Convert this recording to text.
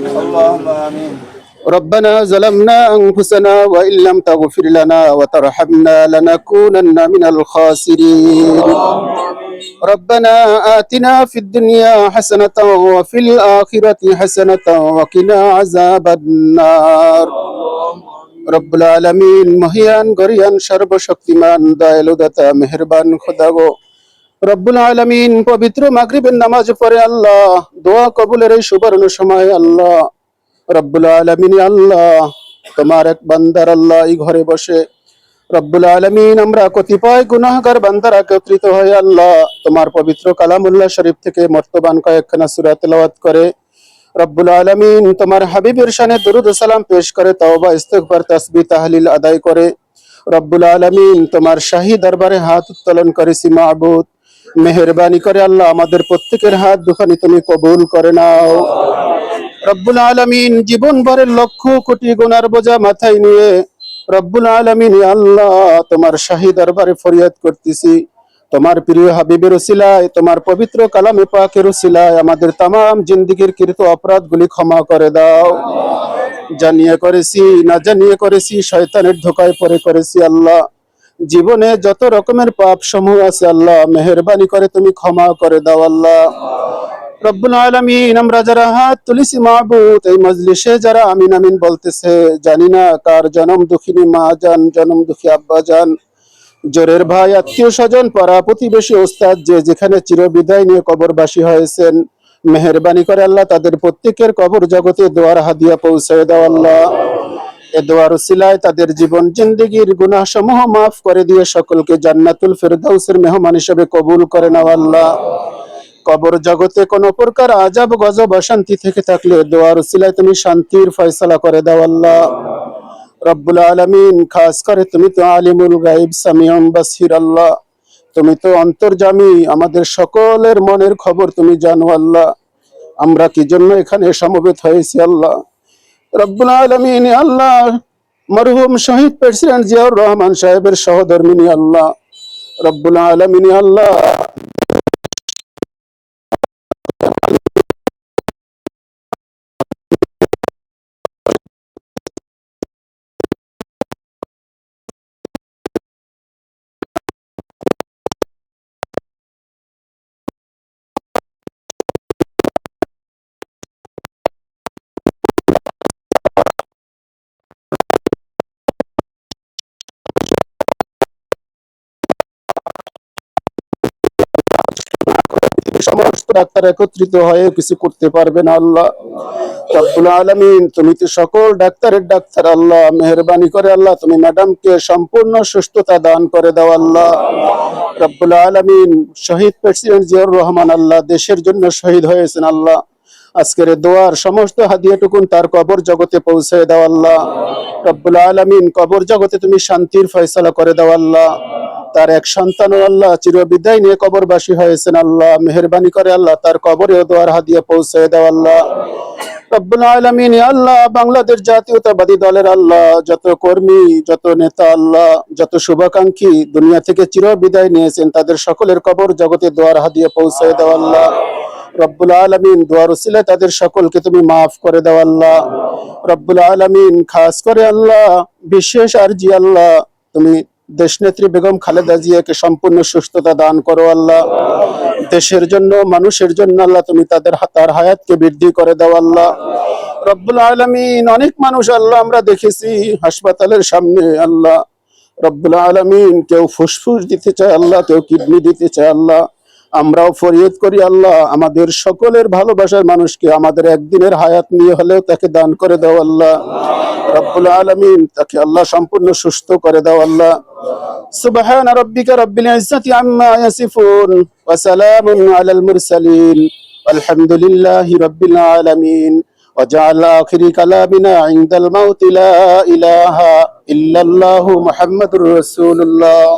اللهم آمين. ربنا ظلمنا أنفسنا وإن لم تغفر لنا وترحمنا لنكونن من الخاسرين. ربنا آتنا في الدنيا حسنة وفي الآخرة حسنة وقنا عذاب النار. রব্বুল আলামিন মহিয়ান গরিয়ান সর্বশক্তিমান দয়ালু দাতা মেহেরবান খোদা গো রব্বুল আলামিন পবিত্র মাগরিবের নামাজ পড়ে আল্লাহ দোয়া কবুলের এই সুবর্ণ সময় আল্লাহ রব্বুল আলামিন আল্লাহ তোমার এক বান্দার আল্লাহ এই ঘরে বসে রব্বুল আলামিন আমরা কতিপয় গুনাহগার বান্দারা একত্রিত হয়ে আল্লাহ তোমার পবিত্র কালামুল্লাহ শরীফ থেকে মর্তবান কয়েকখানা সূরা তেলাওয়াত করে রব্বুল আলামিন তোমার হাবিবের শানে দরুদ ও সালাম পেশ করে তওবা ইস্তিগফার তাসবিহ তাহলিল আদায় করে রব্বুল আলামিন তোমার শাহী দরবারে হাত উত্তোলন করেছি মাবুদ মেহেরবানি করে আল্লাহ আমাদের প্রত্যেকের হাত দুখানি তুমি কবুল করে নাও। রব্বুল আলামিন জীবন ভরের লক্ষ কোটি গুনার বোঝা মাথায় নিয়ে রব্বুল আলামিন আল্লাহ তোমার শাহী দরবারে ফরিয়াদ করতেছি তোমার প্রিয় হাবিবের উসিলায় তোমার পবিত্র কালামে পাকের উসিলায় আমাদের तमाम জিন্দেগীর কৃত অপরাধগুলি ক্ষমা করে দাও। জানিয়ে করেছি না জানিয়ে করেছি শয়তানের ধোঁকায় পড়ে করেছি আল্লাহ জীবনে যত রকমের পাপ সমূহ আছে আল্লাহ মেহেরবানি করে তুমি ক্ষমা করে দাও আল্লাহ। রব্বুল আলামিন আমরা যারা হাত তুলেছি মাবুদ এই মজলিসে যারা আমিন আমিন বলতেছে জানি না কার জনম দুঃখিনী মা জান জনম দুঃখী আব্বা জান জোরের ভাই আত্মীয় স্বজন পাড়া প্রতিবেশী ওস্তাদ যে যেখানে চিরবিদায় নিয়ে কবরবাসী হয়েছেন মেহেরবানি করে আল্লাহ তাদের প্রত্যেকের কবর জগতে দোয়ার হাদিয়া পৌঁছে দাও আল্লাহ। এ দোয়ার উসিলায় তাদের জীবন জিন্দেগীর গুনাহ সমূহ মাফ করে দিয়ে সকলকে জান্নাতুল ফেরদাউসের মেহমান হিসেবে কবুল করে নাও আল্লাহ। কবর জগতে কোন প্রকার আযাব গজব অশান্তি থেকে থাকলে দোয়ার উসিলায় তুমি শান্তির ফয়সালা করে দাও আল্লাহ। রব্বুল আলামিন খাস করে তুমি তো আলিমুল গায়ব সামিউন বাসির আল্লাহ তুমি তো অন্তর্যামী আমাদের সকলের মনের খবর তুমি জানো আল্লাহ। আমরা কি জন্য এখানে সমবেত হয়েছি আল্লাহ রব্বুল আলামিন আল্লাহ মরহুম শহীদ প্রেসিডেন্ট জিয়াউর রহমান সাহেবের সহধর্মিনী আল্লাহ রব্বুল আলামিন আল্লাহ সমস্ত ডাক্তার একত্রিত হয়ে কিছু করতে পারবে না আল্লাহ রব্বুল আলামিন তুমি তো সকল ডাক্তারের ডাক্তার আল্লাহ মেহেরবানি করে আল্লাহ তুমি ম্যাডামকে সম্পূর্ণ সুস্থতা দান করে দাও আল্লাহ। রব্বুল আলামিন শহীদ প্রেসিডেন্ট জিয়াউর রহমান আল্লাহ দেশের জন্য শহীদ হয়েছেন আল্লাহ আজকের দোয়ার সমস্ত হাদিয়াটুকুন তার কবর জগতে পৌঁছে দাও আল্লাহ। রব্বুল আলামিন কবর জগতে তুমি শান্তির ফয়সালা করে দাও আল্লাহ। তার এক সন্তান আল্লাহ চিরবিদায় নিয়ে কবরবাসী হয়েছেন আল্লাহ মেহেরবানি করে আল্লাহ তার কবরেও দোয়ার হাদিয়া পৌঁছে দাও আল্লাহ। রব্বুল আলামিন আল্লাহ বাংলাদেশ জাতীয়তাবাদী দলের আল্লাহ যত কর্মী যত নেতা আল্লাহ যত শুভাকাঙ্ক্ষী দুনিয়া থেকে চিরবিদায় নিয়েছেন তাদের সকলের কবর জগতে দোয়ার হাদিয়া পৌঁছে দাও আল্লাহ। রব্বুল আলামিন দোয়ার উসিলায় তাদের সকলকে তুমি মাফ করে দাও আল্লাহ। রব্বুল আলামিন খাস করে আল্লাহ বিশেষ আরজি আল্লাহ তুমি দেশনেত্রী বেগম খালেদা জিয়াকে সম্পূর্ণ সুস্থতা দান করো আল্লাহ। দেশের জন্য মানুষের জন্য আল্লাহ তুমি তার হায়াতকে বৃদ্ধি করে দাও আল্লাহ। রব্বুল আলামিন অনেক মানুষ আল্লাহ আমরা দেখেছি হাসপাতালের সামনে আল্লাহ রব্বুল আলামিন কেউ ফুসফুস দিতে চায় আল্লাহ কেউ কিডনি দিতে চায় আল্লাহ আমরাও ফরিয়াদ করি আল্লাহ আমাদের সকলের ভালোবাসার মানুষকে আমাদের একদিনের হায়াত নিয়ে হলেও তাকে দান করে দাও আল্লাহ। রব্বুল আলামিন তাকে আল্লাহ সম্পূর্ণ সুস্থ করে দাও আল্লাহ। সুবহান রাব্বিকা রাব্বিল ইজ্জাতি আম্মা ইয়াসিফুন ওয়া সালামুন আলাল মুরসালিন আলহামদুলিল্লাহি রাব্বিল আলামিন ওয়া জাআলা আখিরি কালামিনা ইনদাল মাউতি লা ইলাহা ইল্লাল্লাহু মুহাম্মাদুর রাসূলুল্লাহ।